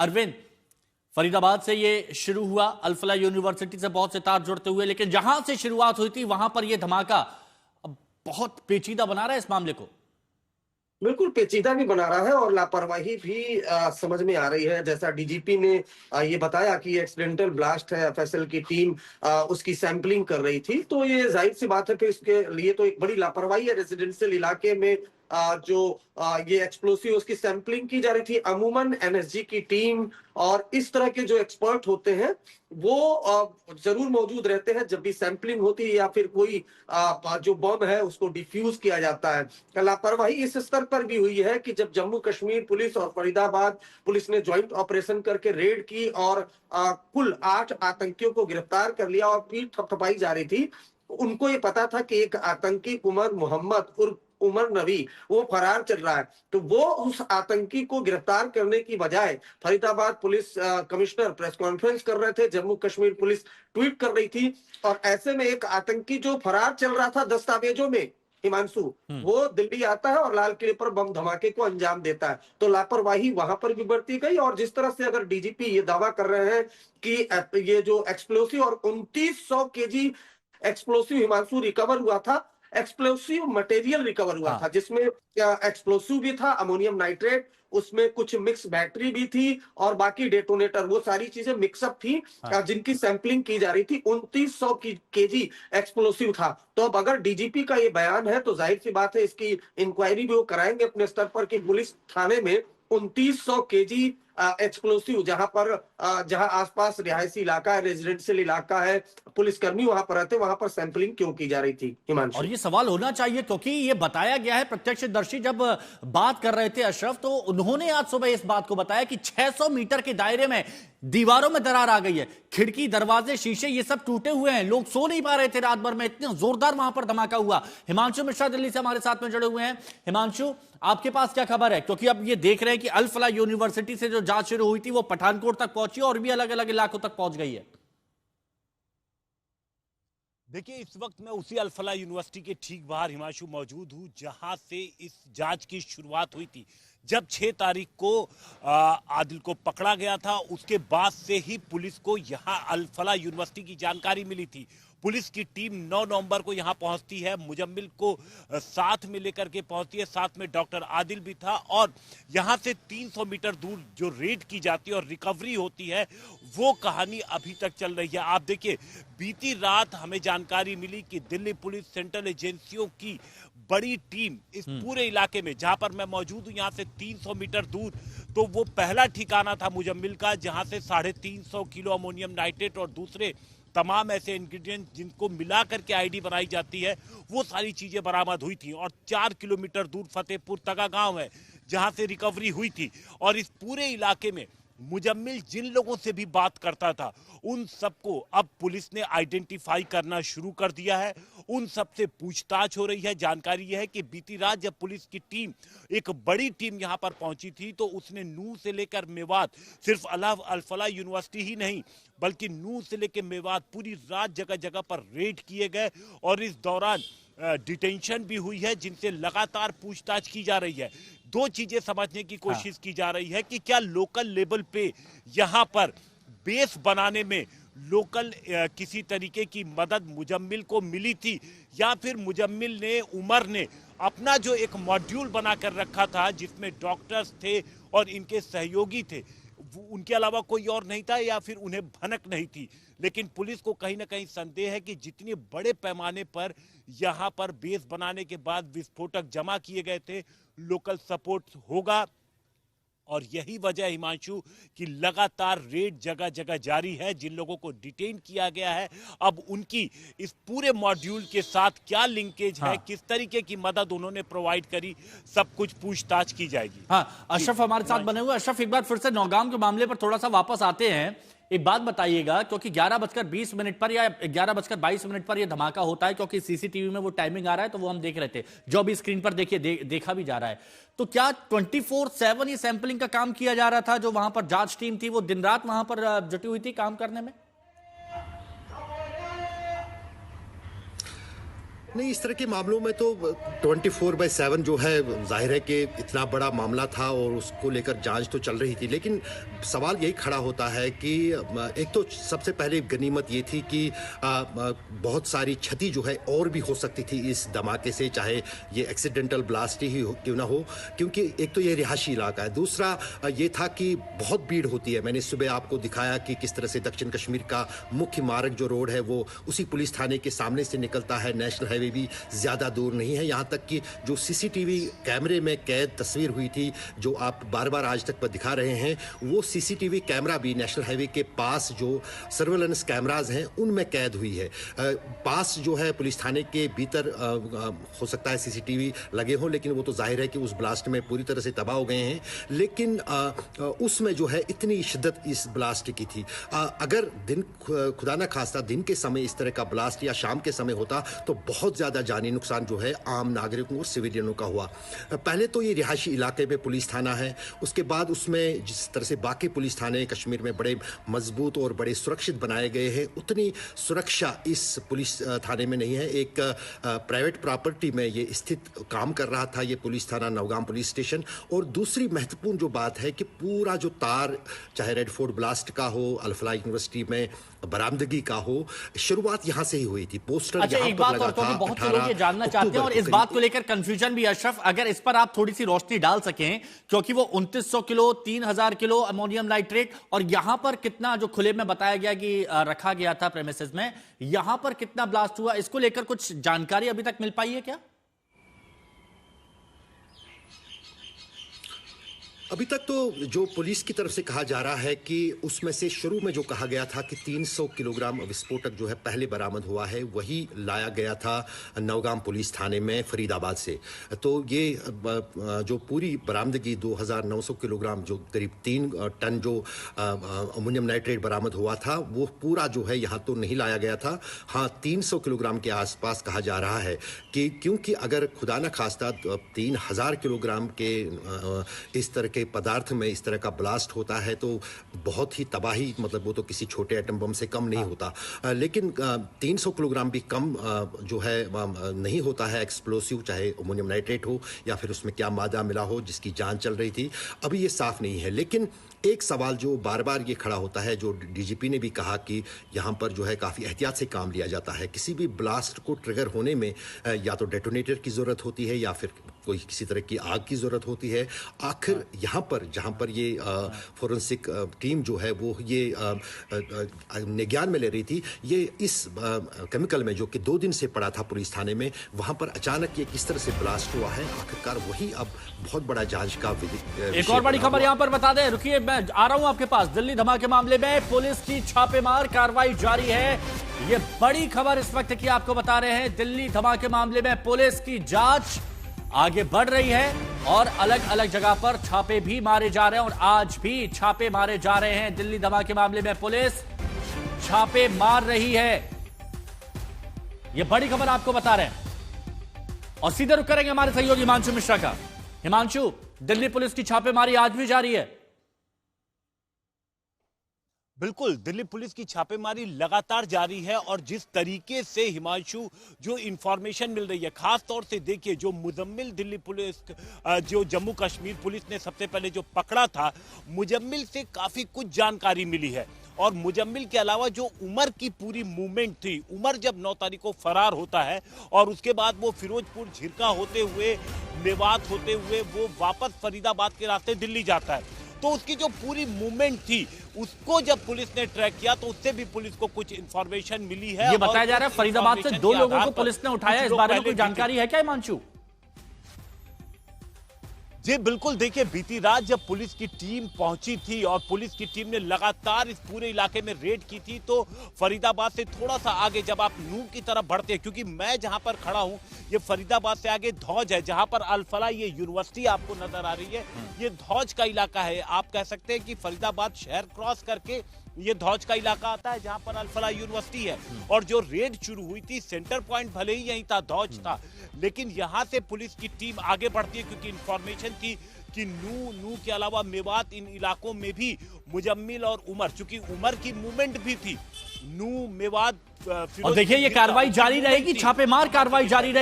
अरविंद, फरीदाबाद से ये शुरू हुआ, अल फलाह यूनिवर्सिटी से बहुत से तार जुड़ते हुए, लेकिन जहां से शुरुआत हुई थी वहां पर यह धमाका अब बहुत पेचीदा बना रहा है इस मामले को। बिल्कुल पेचीदा भी बना रहा है और लापरवाही भी समझ में आ रही है। जैसा डीजीपी ने ये बताया कि एक्सीडेंटल ब्लास्ट है, एफएसएल की टीम उसकी सैंपलिंग कर रही थी, तो ये जाहिर सी बात है फिर इसके लिए तो एक बड़ी लापरवाही है। रेजिडेंशियल इलाके में ये एक्सप्लोसिव उसकी सैंपलिंग की जा रही थी। अमूमन एनएसजी की टीम और इस तरह के जो एक्सपर्ट होते हैं वो जरूर मौजूद रहते हैं जब भी सैंपलिंग होती है या फिर कोई जो बम है उसको डिफ्यूज किया जाता है। लापरवाही इस स्तर पर भी हुई है कि जब जम्मू कश्मीर पुलिस और फरीदाबाद पुलिस ने ज्वाइंट ऑपरेशन करके रेड की और कुल 8 आतंकियों को गिरफ्तार कर लिया और पीठ थपथपाई जा रही थी। उनको ये पता था कि एक आतंकी उमर मोहम्मद उर्फ उमर नबी वो फरार चल रहा है, तो वो उस आतंकी को गिरफ्तार करने की बजाय Faridabad police commissioner press conference कर रहे थे, जम्मू कश्मीर पुलिस ट्वीट कर रही थी। और ऐसे में एक आतंकी जो फरार चल रहा था दस्तावेजों में, हिमांशु, वो दिल्ली आता है और लाल किले पर बम धमाके को अंजाम देता है। तो लापरवाही वहां पर भी बरती गई। और जिस तरह से अगर डीजीपी ये दावा कर रहे हैं कि ये जो एक्सप्लोसिव और 2900 केजी एक्सप्लोसिव हिमांशु रिकवर हुआ था, एक्सप्लोसिव मटेरियल रिकवर हुआ था, जिसमें एक्सप्लोसिव भी था, अमोनियम नाइट्रेट, उसमें कुछ मिक्स बैटरी भी थी और बाकी डेटोनेटर, वो सारी चीजें मिक्सअप थी जिनकी सैंपलिंग की जा रही थी। 2900 केजी एक्सप्लोसिव था। तो अब अगर डीजीपी का ये बयान है तो जाहिर सी बात है इसकी इंक्वायरी भी वो कराएंगे अपने स्तर पर कि पुलिस थाने में 2900 केजी एक्सप्लोसिव, जहां आसपास रिहायशी इलाका है, रेजिडेंशियल इलाका है, पुलिसकर्मी वहां पर रहते, वहां पर सैंपलिंग क्यों की जा रही थी और हिमांशु? ये सवाल होना चाहिए क्योंकि ये बताया गया है, प्रत्यक्षदर्शी जब बात कर रहे थे अशरफ, तो उन्होंने आज सुबह इस बात को बताया कि 600 मीटर के दायरे में दीवारों में दरार आ गई है, खिड़की दरवाजे शीशे ये सब टूटे हुए हैं, लोग सो नहीं पा रहे थे रात भर में, इतने जोरदार वहां पर धमाका हुआ। हिमांशु मिश्रा दिल्ली से हमारे साथ में जुड़े हुए हैं। हिमांशु, आपके पास क्या खबर है? क्योंकि अब ये देख रहे हैं कि अल फलाह यूनिवर्सिटी से जो जांच शुरू हुई थी वो पठानकोट तक पहुंची और भी अलग अलग इलाकों तक पहुंच गई है। देखिए, इस वक्त मैं उसी अल फलाह यूनिवर्सिटी के ठीक बाहर हिमांशु मौजूद हूं, जहां से इस जांच की शुरुआत हुई थी। जब 6 तारीख को आदिल को पकड़ा गया था, उसके बाद से ही पुलिस को यहां अल फलाह यूनिवर्सिटी की जानकारी मिली थी। पुलिस की टीम 9 नवंबर को यहां पहुंचती है, मुजम्मिल को साथ में लेकर के पहुंचती है, साथ में डॉक्टर आदिल भी था। और यहां से 300 मीटर दूर जो रेड की जाती है और रिकवरी होती है, वो कहानी अभी तक चल रही है। आप देखिए, बीती रात हमें जानकारी मिली कि दिल्ली पुलिस, सेंट्रल एजेंसियों की बड़ी टीम इस पूरे इलाके में, जहां पर मैं मौजूद हूं यहां से 300 मीटर दूर, तो वो पहला ठिकाना था मुजम्मिल का, जहां से 350 किलो अमोनियम नाइट्रेट और दूसरे तमाम ऐसे इंग्रेडिएंट जिनको मिला करके आईडी बनाई जाती है, वो सारी चीजें बरामद हुई थी। और 4 किलोमीटर दूर फतेहपुर तगा गांव है, जहां से रिकवरी हुई थी। और इस पूरे इलाके में मुजम्मिल जिन लोगों से भी बात करता था, उन सबको अब पुलिस ने आइडेंटिफाई करना शुरू कर दिया है, उन सबसे पूछताछ हो रही है। जानकारी यह है कि बीती रात जब पुलिस की टीम, एक बड़ी टीम यहां पर पहुंची थी, तो उसने नूंह से लेकर मेवात, सिर्फ अल फलाह यूनिवर्सिटी ही नहीं बल्कि नूंह से लेकर मेवात पूरी रात जगह जगह पर रेड किए गए। और इस दौरान डिटेंशन भी हुई है, जिनसे लगातार पूछताछ की जा रही है। 2 चीजें समझने की कोशिश की जा रही है कि क्या लोकल लेवल पे यहां पर बेस बनाने में लोकल किसी तरीके की मदद मुजम्मिल को मिली थी, या फिर मुजम्मिल ने, उमर ने अपना जो एक मॉड्यूल बनाकर रखा था जिसमें डॉक्टर्स थे और इनके सहयोगी थे, उनके अलावा कोई और नहीं था, या फिर उन्हें भनक नहीं थी। लेकिन पुलिस को कहीं ना कहीं संदेह है कि जितने बड़े पैमाने पर यहां पर बेस बनाने के बाद विस्फोटक जमा किए गए थे, लोकल सपोर्ट होगा। और यही वजह हिमांशु कि लगातार रेड जगह जगह जारी है। जिन लोगों को डिटेन किया गया है, अब उनकी इस पूरे मॉड्यूल के साथ क्या लिंकेज है, किस तरीके की मदद उन्होंने प्रोवाइड करी, सब कुछ पूछताछ की जाएगी। अशरफ हमारे साथ बने हुए। अशरफ, एक बार फिर से नौगाम के मामले पर थोड़ा सा वापस आते हैं। एक बात बताइएगा, क्योंकि 11:20 पर या 11:22 पर यह धमाका होता है, क्योंकि सीसीटीवी में वो टाइमिंग आ रहा है, तो वो हम देख रहे थे, जो अभी स्क्रीन पर देखिए देखा भी जा रहा है। तो क्या 24/7 ये सैंपलिंग का काम किया जा रहा था? जो वहां पर जांच टीम थी वो दिन रात वहां पर जुटी हुई थी काम करने में? नहीं, इस तरह के मामलों में तो 24/7 जो है जाहिर है कि इतना बड़ा मामला था और उसको लेकर जांच तो चल रही थी, लेकिन सवाल यही खड़ा होता है कि एक तो सबसे पहले गनीमत ये थी कि बहुत सारी क्षति जो है और भी हो सकती थी इस धमाके से, चाहे ये एक्सीडेंटल ब्लास्ट ही क्यों ना हो, क्योंकि एक तो ये रिहायशी इलाका है, दूसरा ये था कि बहुत भीड़ होती है। मैंने सुबह आपको दिखाया कि किस तरह से दक्षिण कश्मीर का मुख्य मार्ग जो रोड है वो उसी पुलिस थाने के सामने से निकलता है, नेशनल हाईवे भी ज़्यादा दूर नहीं है। यहाँ तक कि जो सीसीटीवी कैमरे में कैद तस्वीर हुई थी, जो आप बार बार आज तक पर दिखा रहे हैं, वो सीसीटीवी कैमरा भी नेशनल हाईवे के पास जो सर्वेलेंस कैमराज हैं उनमें कैद हुई है। पास जो है पुलिस थाने के भीतर हो सकता है सीसीटीवी लगे हों, लेकिन वो तो जाहिर है कि उस ब्लास्ट में पूरी तरह से तबाह हो गए हैं। लेकिन उसमें जो है इतनी शिद्दत इस ब्लास्ट की थी, अगर दिन खुदा ना खास्ता दिन के समय इस तरह का ब्लास्ट या शाम के समय होता तो बहुत ज़्यादा जानी नुकसान जो है आम नागरिकों और सिविलियनों का हुआ। पहले तो ये रिहायशी इलाके में पुलिस थाना है, उसके बाद उसमें जिस तरह से बाकी पुलिस थाने कश्मीर में बड़े मजबूत और बड़े सुरक्षित बनाए गए हैं, उतनी सुरक्षा इस पुलिस थाने में नहीं है। एक प्राइवेट प्रॉपर्टी में ये स्थित काम कर रहा था ये पुलिस थाना, नौगाम पुलिस स्टेशन। और दूसरी महत्वपूर्ण जो बात है कि पूरा जो तार, चाहे रेड फोर्ट ब्लास्ट का हो, अल-फलाह यूनिवर्सिटी में बरामदगी का हो, शुरुआत यहां से ही हुई थी। पोस्टर अच्छा, यहां एक पर बात लगा और था, क्योंकि बहुत से लोग ये जानना चाहते हैं और इस बात को लेकर कंफ्यूजन भी, अशरफ अगर इस पर आप थोड़ी सी रोशनी डाल सकें, क्योंकि वो 2900 किलो 3000 किलो अमोनियम नाइट्रेट और यहां पर कितना जो खुले में बताया गया कि रखा गया था प्रेमिसेस में, यहां पर कितना ब्लास्ट हुआ, इसको लेकर कुछ जानकारी अभी तक मिल पाई है क्या? अभी तक तो जो पुलिस की तरफ से कहा जा रहा है कि उसमें से शुरू में जो कहा गया था कि 300 किलोग्राम विस्फोटक जो है पहले बरामद हुआ है, वही लाया गया था नौगाम पुलिस थाने में फरीदाबाद से। तो ये जो पूरी बरामदगी 2900 किलोग्राम, जो करीब 3 टन जो अमोनियम नाइट्रेट बरामद हुआ था, वो पूरा जो है यहाँ तो नहीं लाया गया था। हाँ, 300 किलोग्राम के आसपास कहा जा रहा है कि क्योंकि अगर खुदा न खास्ता 3000 किलोग्राम के इस तरह के पदार्थ में इस तरह का ब्लास्ट होता है तो बहुत ही तबाही, मतलब वो तो किसी छोटे एटम बम से कम नहीं होता। लेकिन 300 किलोग्राम भी कम जो है नहीं होता है एक्सप्लोसिव, चाहे अमोनियम नाइट्रेट हो या फिर उसमें क्या मादा मिला हो, जिसकी जांच चल रही थी, अभी ये साफ नहीं है। लेकिन एक सवाल जो बार बार ये खड़ा होता है, जो डीजीपी ने भी कहा कि यहाँ पर जो है काफ़ी एहतियात से काम लिया जाता है। किसी भी ब्लास्ट को ट्रिगर होने में या तो डेटोनेटर की ज़रूरत होती है या फिर कोई किसी तरह की आग की ज़रूरत होती है। आखिर यहाँ पर जहाँ पर ये फोरेंसिक टीम जो है वो ये निज्ञान में ले रही थी, ये इस केमिकल में जो कि 2 दिन से पड़ा था पुलिस थाने में, वहाँ पर अचानक ये किस तरह से ब्लास्ट हुआ है, आखिरकार वही अब बहुत बड़ा जांच का एक और बड़ी खबर यहाँ पर बता दें, रुकिए मैं आ रहा हूं आपके पास। दिल्ली धमाके मामले में पुलिस की छापेमार कार्रवाई जारी है। ये बड़ी खबर इस वक्त की आपको बता रहे हैं। दिल्ली धमाके मामले में पुलिस की जांच आगे बढ़ रही है और अलग अलग जगह पर छापे भी मारे जा रहे हैं और आज भी छापे मारे जा रहे हैं। दिल्ली धमाके मामले में पुलिस छापे मार रही है, ये बड़ी खबर आपको बता रहे हैं। और सीधे रुक करेंगे हमारे सहयोगी हिमांशु मिश्रा का। हिमांशु, दिल्ली पुलिस की छापेमारी आज भी जारी है? बिल्कुल, दिल्ली पुलिस की छापेमारी लगातार जारी है और जिस तरीके से हिमांशु जो इंफॉर्मेशन मिल रही है, खास तौर से देखिए जो मुजम्मिल दिल्ली पुलिस, जो जम्मू कश्मीर पुलिस ने सबसे पहले जो पकड़ा था, मुजम्मिल से काफी कुछ जानकारी मिली है। और मुजम्मिल के अलावा जो उमर की पूरी मूवमेंट थी, उमर जब 9 तारीख को फरार होता है और उसके बाद वो फिरोजपुर झिरका होते हुए, मेवात होते हुए वो वापस फरीदाबाद के रास्ते दिल्ली जाता है, तो उसकी जो पूरी मूवमेंट थी उसको जब पुलिस ने ट्रैक किया तो उससे भी पुलिस को कुछ इंफॉर्मेशन मिली है। ये बताया जा रहा है फरीदाबाद से 2 लोगों को पुलिस ने उठाया, इस बारे में कोई जानकारी है क्या हिमांशु? जी बिल्कुल, देखिए बीती रात जब पुलिस की टीम पहुंची थी और पुलिस की टीम ने लगातार इस पूरे इलाके में रेड की थी, तो फरीदाबाद से थोड़ा सा आगे जब आप नूह की तरफ बढ़ते हैं, क्योंकि मैं जहां पर खड़ा हूं ये फरीदाबाद से आगे धौज है, जहां पर अल-फलाह ये यूनिवर्सिटी आपको नजर आ रही है, ये धौज का इलाका है। आप कह सकते हैं कि फरीदाबाद शहर क्रॉस करके ये धौज का इलाका आता है जहां पर अल-फलाह यूनिवर्सिटी है। और जो रेड शुरू हुई थी, सेंटर पॉइंट भले ही यहीं था, धौज था, लेकिन यहां से पुलिस की टीम आगे बढ़ती है क्योंकि इंफॉर्मेशन थी कि नू के अलावा मेवात इन इलाकों में भी मुजम्मिल और उमर, चूंकि उमर की मूवमेंट भी थी, नू मेवात और देखिए ये कार्रवाई जारी रहेगी, छापेमार कार्रवाई जारी रहेगी।